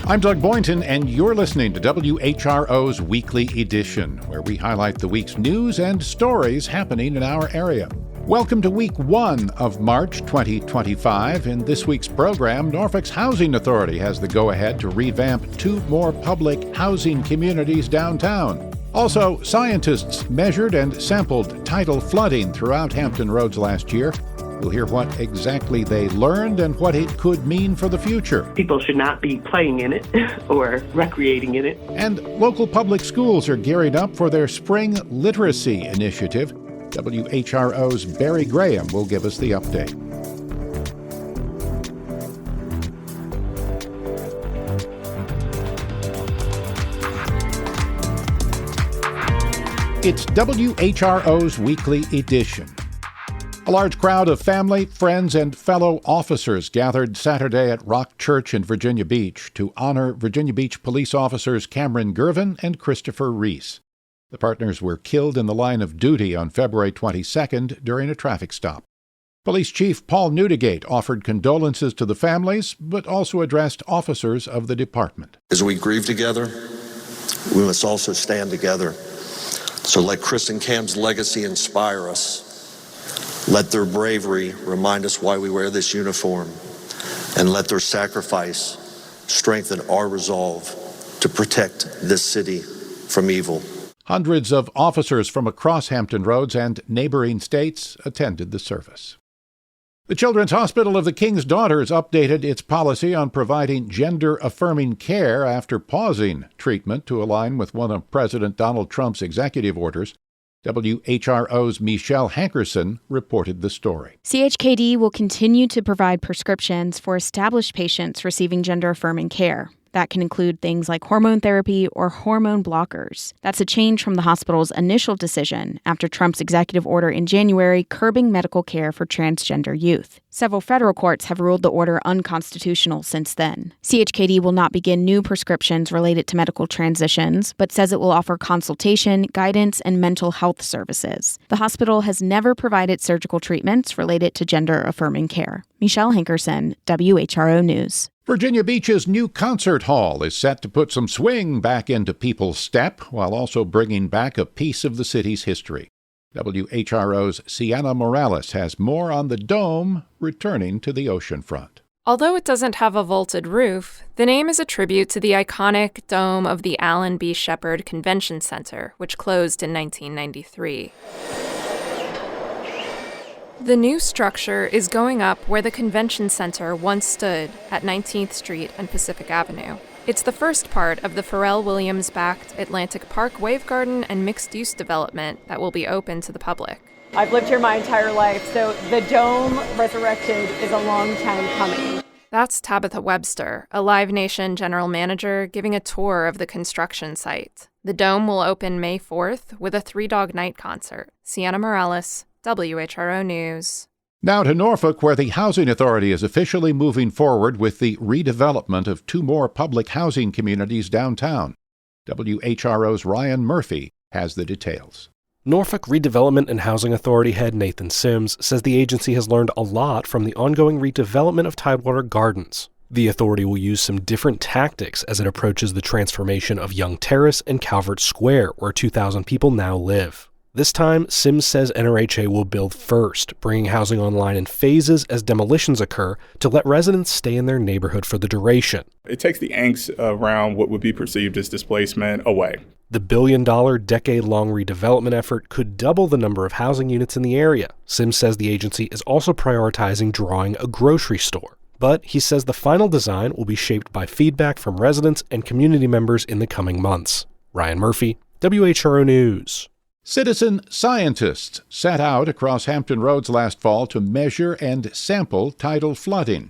I'm Doug Boynton, and you're listening to WHRO's Weekly Edition, where we highlight the week's news and stories happening in our area. Welcome to Week 1 of March 2025. In this week's program, Norfolk's Housing Authority has the go-ahead to revamp 2 more public housing communities downtown. Also, scientists measured and sampled tidal flooding throughout Hampton Roads last year. We'll hear what exactly they learned and what it could mean for the future. People should not be playing in it or recreating in it. And local public schools are gearing up for their spring literacy initiative. WHRO's Barry Graham will give us the update. It's WHRO's Weekly Edition. A large crowd of family, friends, and fellow officers gathered Saturday at Rock Church in Virginia Beach to honor Virginia Beach police officers Cameron Gervin and Christopher Reese. The partners were killed in the line of duty on February 22nd during a traffic stop. Police Chief Paul Newdigate offered condolences to the families, but also addressed officers of the department. As we grieve together, we must also stand together. So let Chris and Cam's legacy inspire us. Let their bravery remind us why we wear this uniform, and let their sacrifice strengthen our resolve to protect this city from evil. Hundreds of officers from across Hampton Roads and neighboring states attended the service. The Children's Hospital of the King's Daughters updated its policy on providing gender-affirming care after pausing treatment to align with one of President Donald Trump's executive orders. WHRO's Michelle Hankerson reported the story. CHKD will continue to provide prescriptions for established patients receiving gender-affirming care. That can include things like hormone therapy or hormone blockers. That's a change from the hospital's initial decision after Trump's executive order in January curbing medical care for transgender youth. Several federal courts have ruled the order unconstitutional since then. CHKD will not begin new prescriptions related to medical transitions, but says it will offer consultation, guidance, and mental health services. The hospital has never provided surgical treatments related to gender-affirming care. Michelle Hankerson, WHRO News. Virginia Beach's new concert hall is set to put some swing back into people's step while also bringing back a piece of the city's history. WHRO's Sienna Morales has more on the dome returning to the oceanfront. Although it doesn't have a vaulted roof, the name is a tribute to the iconic dome of the Allen B. Shepard Convention Center, which closed in 1993. The new structure is going up where the convention center once stood at 19th Street and Pacific Avenue. It's the first part of the Pharrell Williams-backed Atlantic Park Wave Garden and mixed-use development that will be open to the public. I've lived here my entire life, so the dome resurrected is a long time coming. That's Tabitha Webster, a Live Nation general manager, giving a tour of the construction site. The dome will open May 4th with a 3-dog night concert. Sienna Morales, WHRO News. Now to Norfolk, where the Housing Authority is officially moving forward with the redevelopment of 2 more public housing communities downtown. WHRO's Ryan Murphy has the details. Norfolk Redevelopment and Housing Authority head Nathan Sims says the agency has learned a lot from the ongoing redevelopment of Tidewater Gardens. The authority will use some different tactics as it approaches the transformation of Young Terrace and Calvert Square, where 2,000 people now live. This time, Sims says NRHA will build first, bringing housing online in phases as demolitions occur to let residents stay in their neighborhood for the duration. It takes the angst around what would be perceived as displacement away. The billion-dollar, decade-long redevelopment effort could double the number of housing units in the area. Sims says the agency is also prioritizing drawing a grocery store. But he says the final design will be shaped by feedback from residents and community members in the coming months. Ryan Murphy, WHRO News. Citizen scientists set out across Hampton Roads last fall to measure and sample tidal flooding.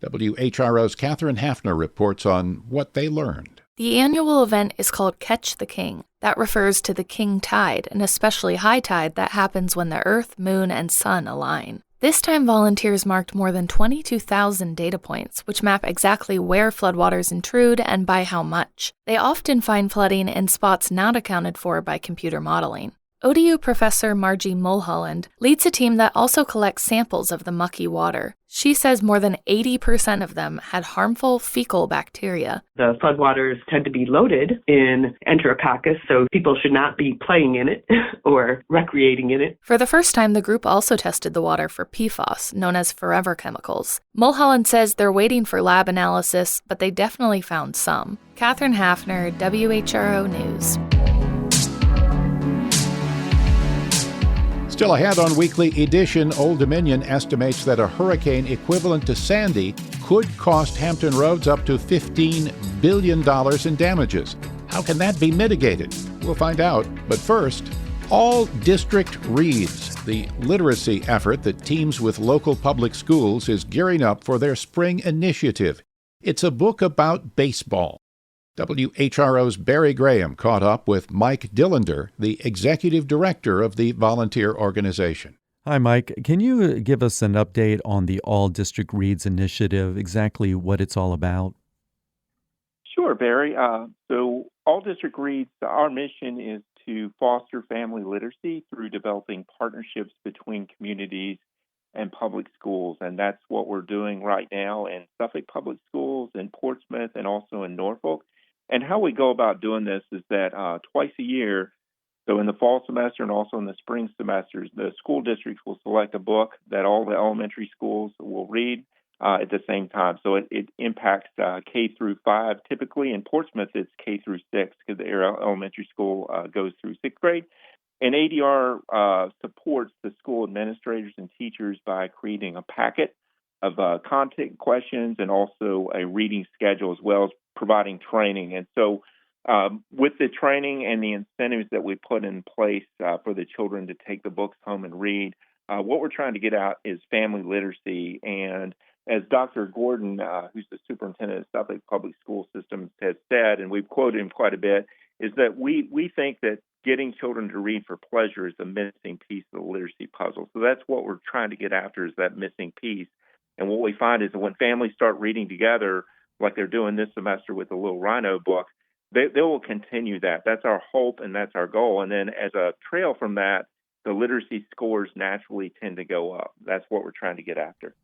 WHRO's Catherine Hafner reports on what they learned. The annual event is called Catch the King. That refers to the king tide, an especially high tide that happens when the Earth, Moon, and Sun align. This time, volunteers marked more than 22,000 data points, which map exactly where floodwaters intrude and by how much. They often find flooding in spots not accounted for by computer modeling. ODU professor Margie Mulholland leads a team that also collects samples of the mucky water. She says more than 80% of them had harmful fecal bacteria. The floodwaters tend to be loaded in Enterococcus, so people should not be playing in it or recreating in it. For the first time, the group also tested the water for PFAS, known as forever chemicals. Mulholland says they're waiting for lab analysis, but they definitely found some. Catherine Hafner, WHRO News. Still ahead on Weekly Edition, Old Dominion estimates that a hurricane equivalent to Sandy could cost Hampton Roads up to $15 billion in damages. How can that be mitigated? We'll find out. But first, All District Reads, the literacy effort that teams with local public schools is gearing up for their spring initiative. It's a book about baseball. WHRO's Barry Graham caught up with Mike Dillander, the executive director of the volunteer organization. Hi, Mike. Can you give us an update on the All District Reads initiative, exactly what it's all about? Sure, Barry. So All District Reads, our mission is to foster family literacy through developing partnerships between communities and public schools. And that's what we're doing right now in Suffolk Public Schools, in Portsmouth, and also in Norfolk. And how we go about doing this is that twice a year, so in the fall semester and also in the spring semesters, the school districts will select a book that all the elementary schools will read at the same time. So it impacts K through 5. Typically in Portsmouth, it's K through 6 because the elementary school goes through 6th grade. And ADR supports the school administrators and teachers by creating a packet of content questions and also a reading schedule, as well as providing training. And so with the training and the incentives that we put in place for the children to take the books home and read, what we're trying to get out is family literacy. And as Dr. Gordon, who's the superintendent of Suffolk Public School Systems, has said, and we've quoted him quite a bit, is that we think that getting children to read for pleasure is the missing piece of the literacy puzzle. So that's what we're trying to get after, is that missing piece. And what we find is that when families start reading together, like they're doing this semester with the Little Rhino book, they will continue that. That's our hope and that's our goal. And then as a trail from that, the literacy scores naturally tend to go up. That's what we're trying to get after.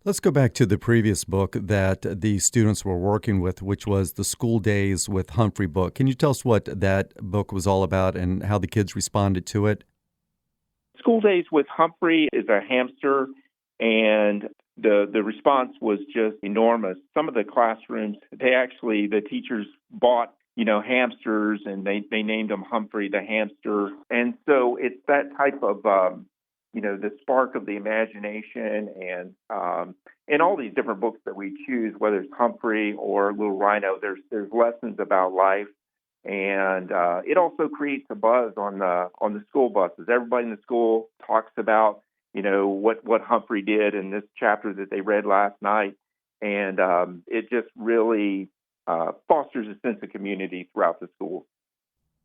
Let's go back to the previous book that the students were working with, which was the School Days with Humphrey book. Can you tell us what that book was all about and how the kids responded to it? School Days with Humphrey is a hamster, and the response was just enormous. Some of the classrooms, the teachers bought, hamsters, and they named them Humphrey the hamster. And so it's that type of, the spark of the imagination, and all these different books that we choose, whether it's Humphrey or Little Rhino, there's lessons about life. And it also creates a buzz on the school buses. Everybody in the school talks about what Humphrey did in this chapter that they read last night. And it just really fosters a sense of community throughout the school.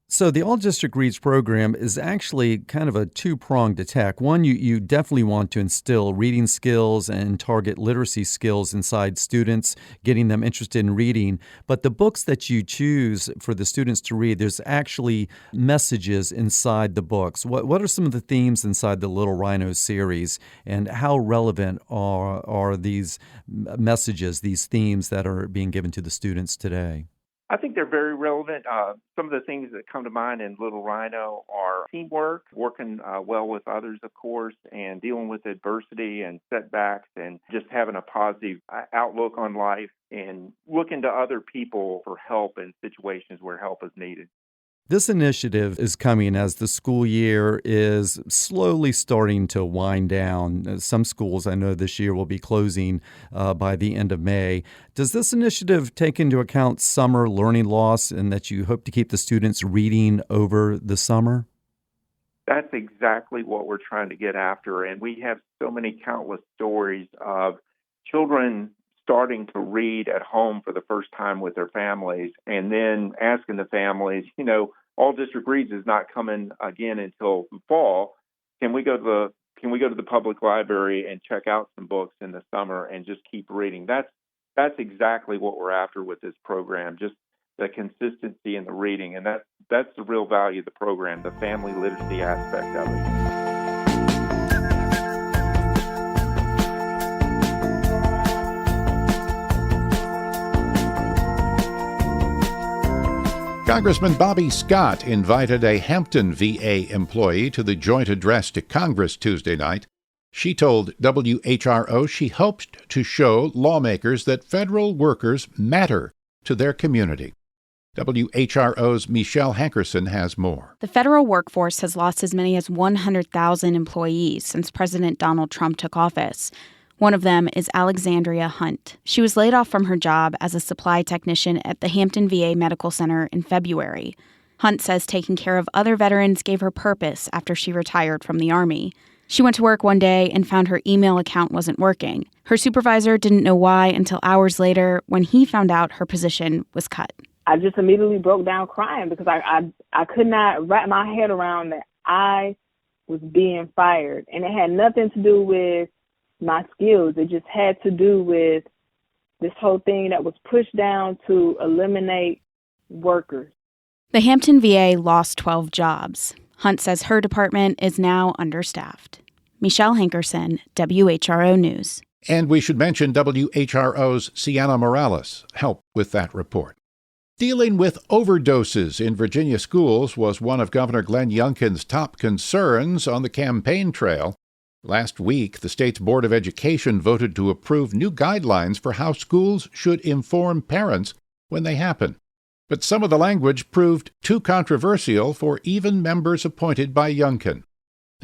So the All District Reads program is actually kind of a two-pronged attack. One, you definitely want to instill reading skills and target literacy skills inside students, getting them interested in reading. But the books that you choose for the students to read, there's actually messages inside the books. What are some of the themes inside the Little Rhino series, and how relevant are these messages, these themes that are being given to the students today? I think they're very relevant. Some of the things that come to mind in Little Rhino are teamwork, working well with others, of course, and dealing with adversity and setbacks, and just having a positive outlook on life and looking to other people for help in situations where help is needed. This initiative is coming as the school year is slowly starting to wind down. Some schools I know this year will be closing by the end of May. Does this initiative take into account summer learning loss and that you hope to keep the students reading over the summer? That's exactly what we're trying to get after. And we have so many countless stories of children starting to read at home for the first time with their families, and then asking the families, All District Reads is not coming again until fall. Can we go to the public library and check out some books in the summer and just keep reading? That's exactly what we're after with this program. Just the consistency in the reading, and that's the real value of the program, the family literacy aspect of it. Congressman Bobby Scott invited a Hampton VA employee to the joint address to Congress Tuesday night. She told WHRO she hoped to show lawmakers that federal workers matter to their community. WHRO's Michelle Hankerson has more. The federal workforce has lost as many as 100,000 employees since President Donald Trump took office. One of them is Alexandria Hunt. She was laid off from her job as a supply technician at the Hampton VA Medical Center in February. Hunt says taking care of other veterans gave her purpose after she retired from the Army. She went to work one day and found her email account wasn't working. Her supervisor didn't know why until hours later when he found out her position was cut. I just immediately broke down crying because I could not wrap my head around that I was being fired. And it had nothing to do with my skills. It just had to do with this whole thing that was pushed down to eliminate workers. The Hampton VA lost 12 jobs. Hunt says her department is now understaffed. Michelle Hankerson, WHRO News. And we should mention WHRO's Sienna Morales helped with that report. Dealing with overdoses in Virginia schools was one of Governor Glenn Youngkin's top concerns on the campaign trail. Last week, the state's Board of Education voted to approve new guidelines for how schools should inform parents when they happen. But some of the language proved too controversial for even members appointed by Youngkin.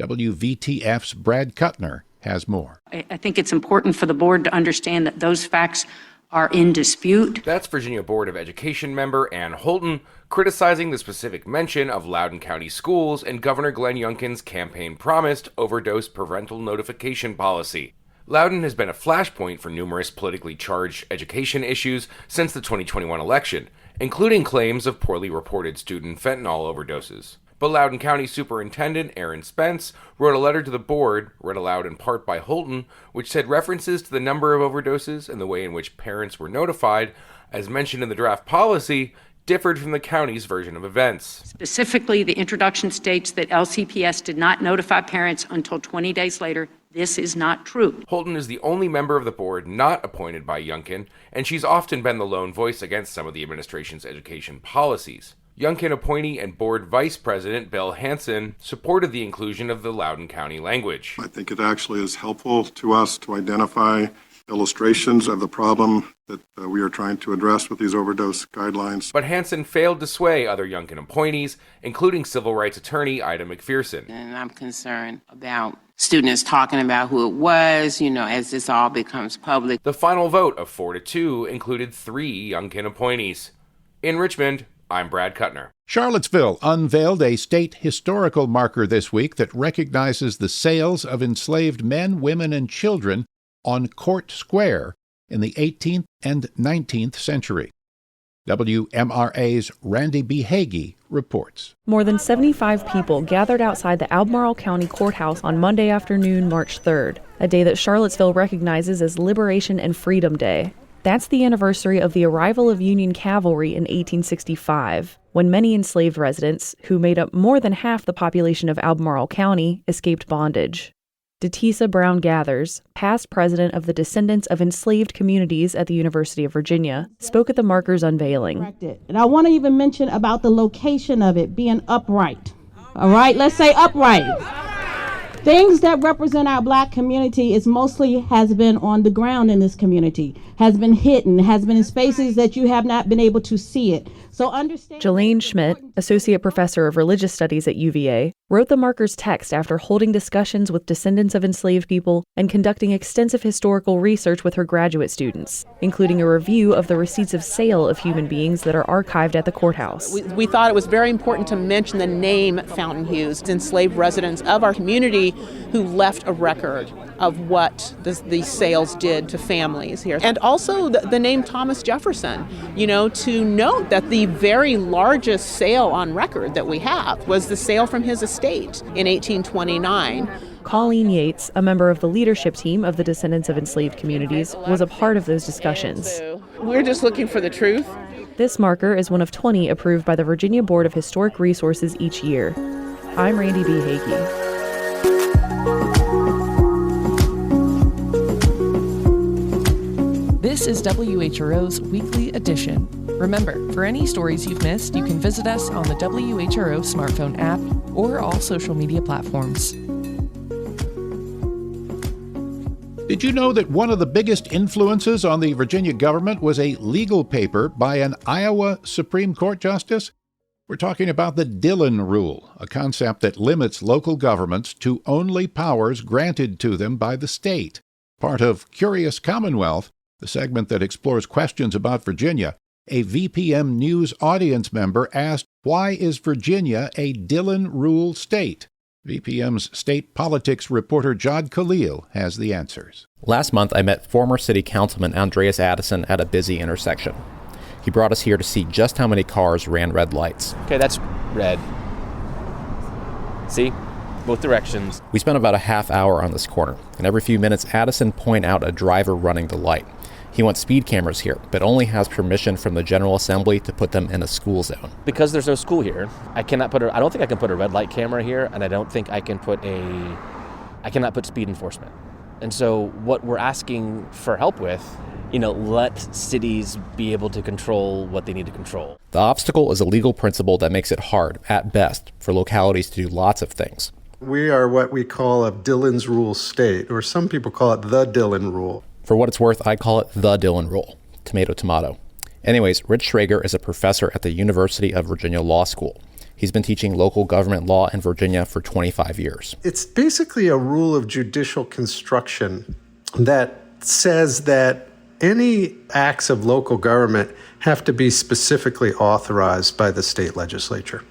WVTF's Brad Kuttner has more. I think it's important for the board to understand that those facts are in dispute. That's Virginia Board of Education member Ann Holton criticizing the specific mention of Loudoun County schools in Governor Glenn Youngkin's campaign-promised overdose parental notification policy. Loudoun has been a flashpoint for numerous politically charged education issues since the 2021 election, including claims of poorly reported student fentanyl overdoses. But Loudoun County Superintendent Aaron Spence wrote a letter to the board, read aloud in part by Holton, which said references to the number of overdoses and the way in which parents were notified, as mentioned in the draft policy, differed from the county's version of events. Specifically, the introduction states that LCPS did not notify parents until 20 days later. This is not true. Holton is the only member of the board not appointed by Youngkin, and she's often been the lone voice against some of the administration's education policies. Youngkin appointee and board vice president Bill Hansen supported the inclusion of the Loudoun County language. I think it actually is helpful to us to identify illustrations of the problem that we are trying to address with these overdose guidelines. But Hansen failed to sway other Youngkin appointees, including civil rights attorney Ida McPherson. And I'm concerned about students talking about who it was, as this all becomes public. The final vote of 4-2 included 3 Youngkin appointees. In Richmond, I'm Brad Kuttner. Charlottesville unveiled a state historical marker this week that recognizes the sales of enslaved men, women, and children on Court Square in the 18th and 19th century. WMRA's Randy B. Hagee reports. More than 75 people gathered outside the Albemarle County Courthouse on Monday afternoon, March 3rd, a day that Charlottesville recognizes as Liberation and Freedom Day. That's the anniversary of the arrival of Union cavalry in 1865, when many enslaved residents, who made up more than half the population of Albemarle County, escaped bondage. Detisa Brown Gathers, past president of the Descendants of Enslaved Communities at the University of Virginia, spoke at the marker's unveiling. And I want to even mention about the location of it being upright. All right, let's say upright. Things that represent our black community is mostly has been on the ground in this community, has been hidden, has been in spaces that you have not been able to see it. So understand. Jelaine Schmidt, associate professor of religious studies at UVA, wrote the marker's text after holding discussions with descendants of enslaved people and conducting extensive historical research with her graduate students, including a review of the receipts of sale of human beings that are archived at the courthouse. We thought it was very important to mention the name Fountain Hughes, enslaved residents of our community who left a record of what these sales did to families here. And also the name Thomas Jefferson, to note that the very largest sale on record that we have was the sale from his estate in 1829. Colleen Yates, a member of the leadership team of the Descendants of Enslaved Communities, was a part of those discussions. We're just looking for the truth. This marker is one of 20 approved by the Virginia Board of Historic Resources each year. I'm Randy B. Hagee. This is WHRO's Weekly Edition. Remember, for any stories you've missed, you can visit us on the WHRO smartphone app or all social media platforms. Did you know that one of the biggest influences on the Virginia government was a legal paper by an Iowa Supreme Court justice? We're talking about the Dillon Rule, a concept that limits local governments to only powers granted to them by the state. Part of Curious Commonwealth, the segment that explores questions about Virginia, a VPM News audience member asked, why is Virginia a Dillon Rule state? VPM's state politics reporter Jod Khalil has the answers. Last month, I met former city councilman Andreas Addison at a busy intersection. He brought us here to see just how many cars ran red lights. Okay, that's red. See? Both directions. We spent about a half hour on this corner, and every few minutes, Addison point out a driver running the light. He wants speed cameras here, but only has permission from the General Assembly to put them in a school zone. Because there's no school here, I don't think I can put a red light camera here, and I don't think I cannot put speed enforcement. And so what we're asking for help with, let cities be able to control what they need to control. The obstacle is a legal principle that makes it hard, at best, for localities to do lots of things. We are what we call a Dillon's Rule state, or some people call it the Dillon Rule. For what it's worth, I call it the Dillon Rule. Tomato, tomato. Anyways, Rich Schrager is a professor at the University of Virginia Law School. He's been teaching local government law in Virginia for 25 years. It's basically a rule of judicial construction that says that any acts of local government have to be specifically authorized by the state legislature.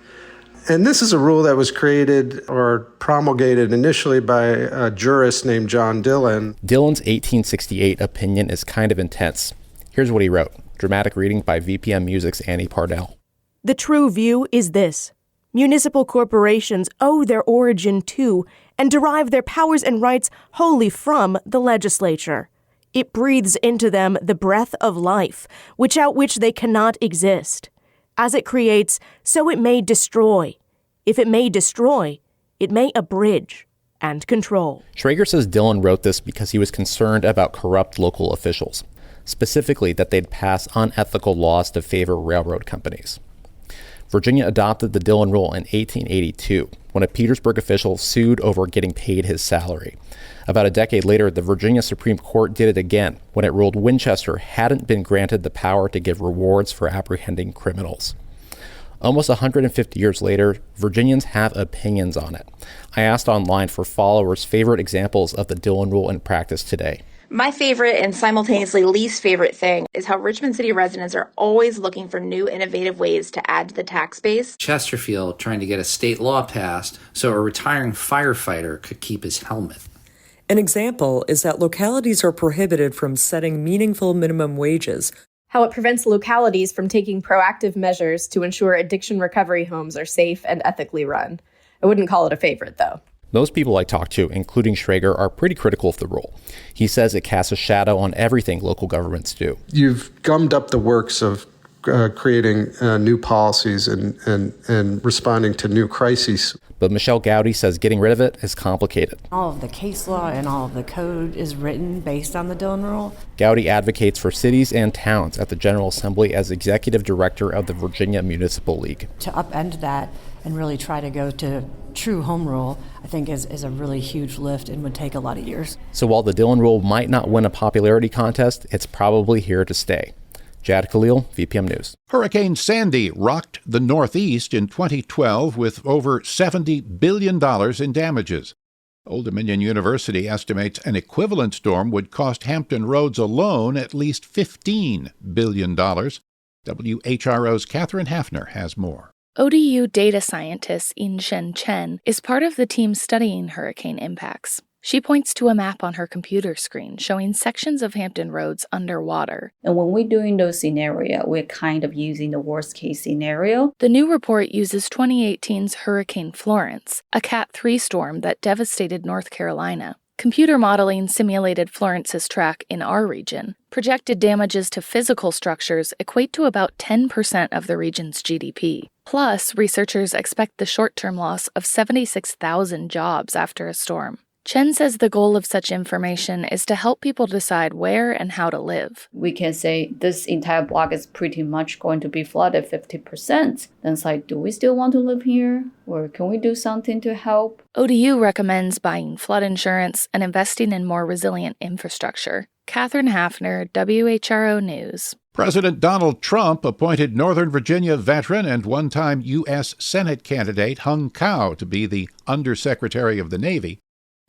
And this is a rule that was created or promulgated initially by a jurist named John Dillon. Dillon's 1868 opinion is kind of intense. Here's what he wrote. Dramatic reading by VPM Music's Annie Pardell. The true view is this. Municipal corporations owe their origin to and derive their powers and rights wholly from the legislature. It breathes into them the breath of life, without which they cannot exist. As it creates, so it may destroy. If it may destroy, it may abridge and control. Schrager says Dillon wrote this because he was concerned about corrupt local officials, specifically that they'd pass unethical laws to favor railroad companies. Virginia adopted the Dillon Rule in 1882, when a Petersburg official sued over getting paid his salary. About a decade later, the Virginia Supreme Court did it again when it ruled Winchester hadn't been granted the power to give rewards for apprehending criminals. Almost 150 years later, Virginians have opinions on it. I asked online for followers' favorite examples of the Dillon Rule in practice today. My favorite and simultaneously least favorite thing is how Richmond City residents are always looking for new innovative ways to add to the tax base. Chesterfield trying to get a state law passed so a retiring firefighter could keep his helmet. An example is that localities are prohibited from setting meaningful minimum wages. How it prevents localities from taking proactive measures to ensure addiction recovery homes are safe and ethically run. I wouldn't call it a favorite, though. Most people I talk to, including Schrager, are pretty critical of the rule. He says it casts a shadow on everything local governments do. You've gummed up the works of creating new policies and responding to new crises. But Michelle Gowdy says getting rid of it is complicated. All of the case law and all of the code is written based on the Dillon Rule. Gowdy advocates for cities and towns at the General Assembly as executive director of the Virginia Municipal League. To upend that and really try to go to true home rule, I think is a really huge lift and would take a lot of years. So while the Dillon Rule might not win a popularity contest, it's probably here to stay. Jad Khalil, VPM News. Hurricane Sandy rocked the Northeast in 2012 with over $70 billion in damages. Old Dominion University estimates an equivalent storm would cost Hampton Roads alone at least $15 billion. WHRO's Catherine Hafner has more. ODU data scientist In-Shen Chen is part of the team studying hurricane impacts. She points to a map on her computer screen showing sections of Hampton Roads underwater. And when we're doing those scenarios, we're kind of using the worst case scenario. The new report uses 2018's Hurricane Florence, a Cat 3 storm that devastated North Carolina, Computer modeling simulated Florence's track in our region. Projected damages to physical structures equate to about 10% of the region's GDP. Plus, researchers expect the short-term loss of 76,000 jobs after a storm. Chen says the goal of such information is to help people decide where and how to live. We can say this entire block is pretty much going to be flooded 50%. Then it's like, do we still want to live here? Or can we do something to help? ODU recommends buying flood insurance and investing in more resilient infrastructure. Catherine Hafner, WHRO News. President Donald Trump appointed Northern Virginia veteran and one-time U.S. Senate candidate Hung Cao to be the Undersecretary of the Navy.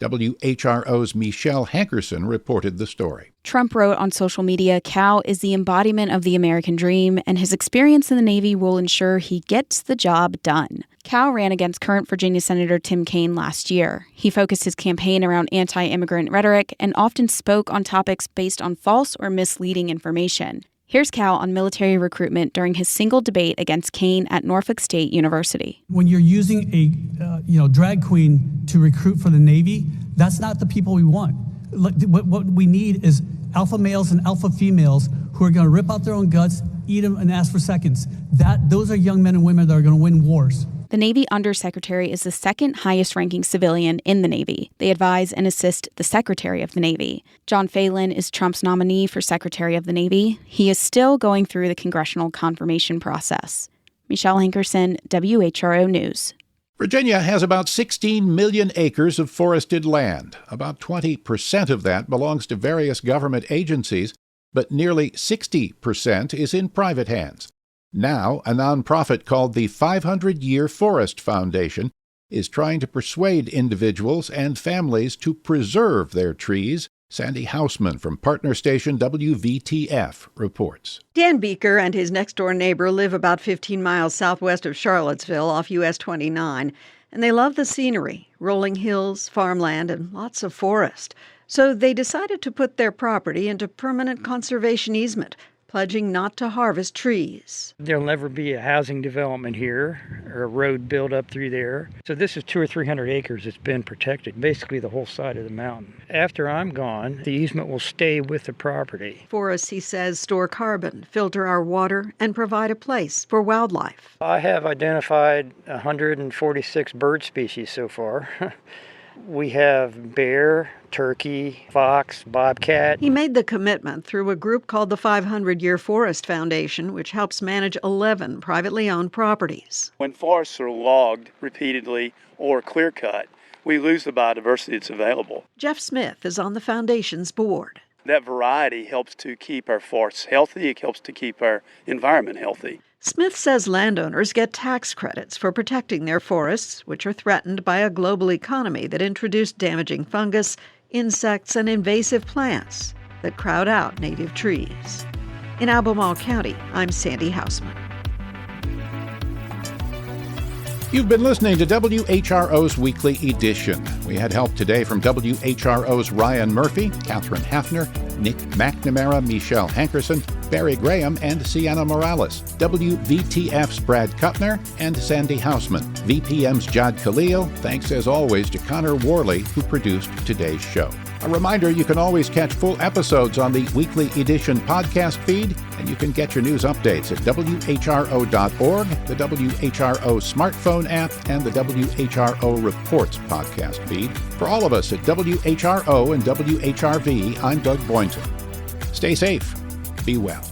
WHRO's Michelle Hankerson reported the story. Trump wrote on social media, Cao is the embodiment of the American dream, and his experience in the Navy will ensure he gets the job done. Cao ran against current Virginia Senator Tim Kaine last year. He focused his campaign around anti-immigrant rhetoric and often spoke on topics based on false or misleading information. Here's Cao on military recruitment during his single debate against Kaine at Norfolk State University. When you're using a drag queen to recruit for the Navy, that's not the people we want. What we need is alpha males and alpha females who are going to rip out their own guts, eat them, and ask for seconds. Those are young men and women that are going to win wars. The Navy Undersecretary is the second highest-ranking civilian in the Navy. They advise and assist the Secretary of the Navy. John Phelan is Trump's nominee for Secretary of the Navy. He is still going through the congressional confirmation process. Michelle Hankerson, WHRO News. Virginia has about 16 million acres of forested land. About 20% of that belongs to various government agencies, but nearly 60% is in private hands. Now, a nonprofit called the 500-Year Forest Foundation is trying to persuade individuals and families to preserve their trees. Sandy Hausman from partner station WVTF reports. Dan Beeker and his next-door neighbor live about 15 miles southwest of Charlottesville off US 29, and they love the scenery, rolling hills, farmland, and lots of forest. So they decided to put their property into permanent conservation easement, pledging not to harvest trees. There'll never be a housing development here or a road built up through there. So this is 200 or 300 acres that's been protected, basically the whole side of the mountain. After I'm gone, the easement will stay with the property. Forests, he says, store carbon, filter our water, and provide a place for wildlife. I have identified 146 bird species so far. We have bear, turkey, fox, bobcat. He made the commitment through a group called the 500-Year Forest Foundation, which helps manage 11 privately owned properties. When forests are logged repeatedly or clear-cut, we lose the biodiversity that's available. Jeff Smith is on the foundation's board. That variety helps to keep our forests healthy. It helps to keep our environment healthy. Smith says landowners get tax credits for protecting their forests, which are threatened by a global economy that introduced damaging fungus, insects, and invasive plants that crowd out native trees. In Albemarle County, I'm Sandy Hausman. You've been listening to WHRO's Weekly Edition. We had help today from WHRO's Ryan Murphy, Catherine Hafner, Nick McNamara, Michelle Hankerson, Barry Graham, and Sienna Morales. WVTF's Brad Kuttner and Sandy Hausman. VPM's Jad Khalil. Thanks as always to Connor Worley, who produced today's show. A reminder, you can always catch full episodes on the Weekly Edition podcast feed, and you can get your news updates at WHRO.org, the WHRO smartphone app, and the WHRO Reports podcast feed. For all of us at WHRO and WHRV, I'm Doug Boynton. Stay safe. Be well.